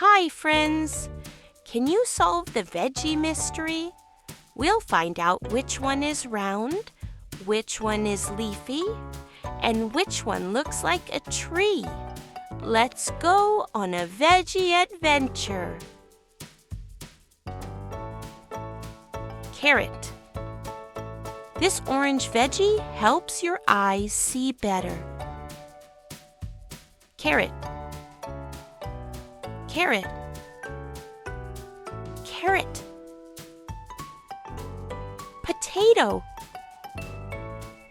Hi, friends! Can you solve the veggie mystery? We'll find out which one is round, which one is leafy, and which one looks like a tree. Let's go on a veggie adventure. Carrot. This orange veggie helps your eyes see better. Carrot. Carrot. Carrot. Potato.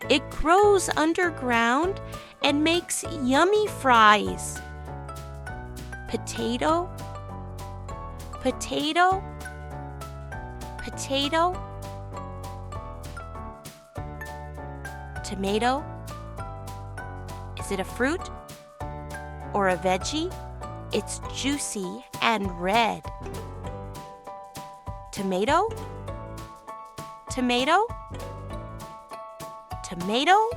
It grows underground and makes yummy fries. Potato. Potato. Potato. Tomato. Is it a fruit or a veggie? It's juicy and red. Tomato. Tomato. Tomato.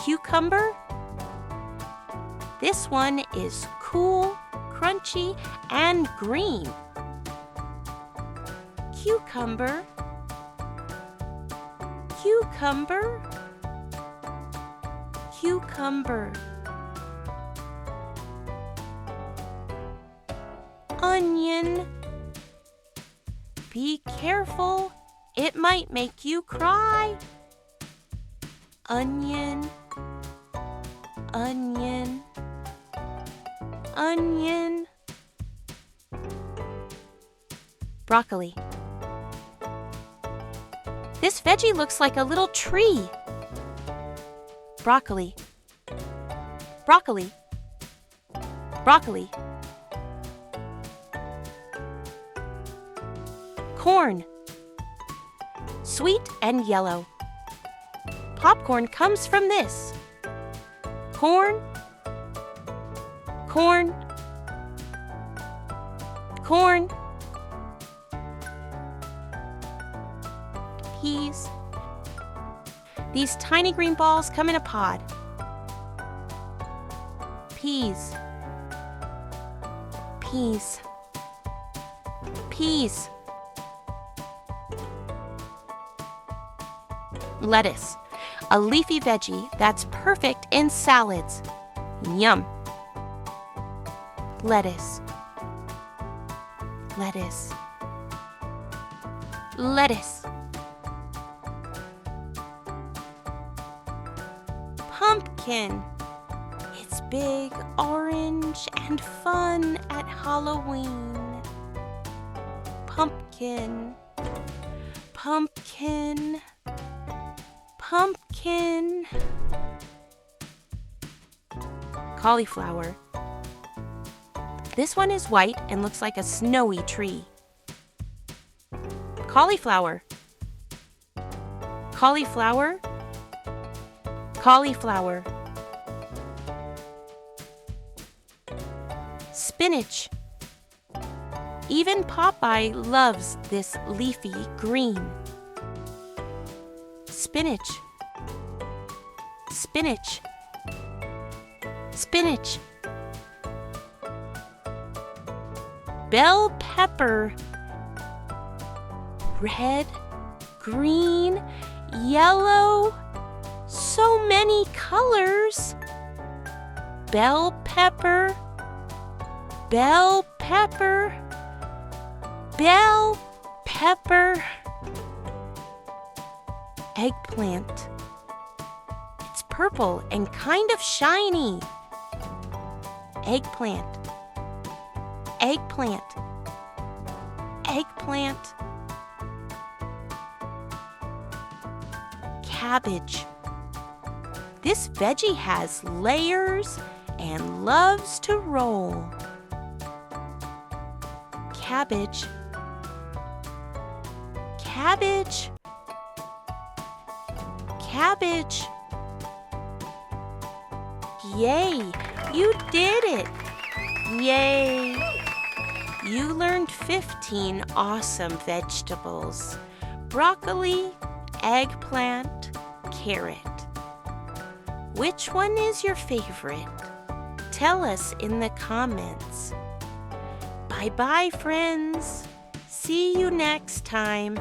Cucumber. This one is cool, crunchy, and green. Cucumber. Cucumber. Cucumber. Onion. Be careful, it might make you cry. Onion. Onion. Onion. Broccoli. This veggie looks like a little tree. Broccoli. Broccoli. Broccoli. Corn. Sweet and yellow. Popcorn comes from this. Corn. Corn. Corn. Peas. These tiny green balls come in a pod. Peas. Peas. Peas. Lettuce, a leafy veggie that's perfect in salads. Yum. Lettuce. Lettuce. Lettuce. Pumpkin. It's big, orange, and fun at Halloween. Pumpkin. Pumpkin. Pumpkin. Cauliflower. This one is white and looks like a snowy tree. Cauliflower. Cauliflower. Cauliflower. Spinach. Even Popeye loves this leafy green. Spinach. Spinach. Spinach. Bell pepper. Red, green, yellow. So many colors. Bell pepper. Bell pepper. Bell pepper. Eggplant. It's purple and kind of shiny. Eggplant. Eggplant. Eggplant. Cabbage. This veggie has layers and loves to roll. Cabbage. Cabbage. Cabbage. Yay! You did it! Yay! You learned 15 awesome vegetables. Broccoli, eggplant, carrot. Which one is your favorite? Tell us in the comments. Bye-bye, friends. See you next time.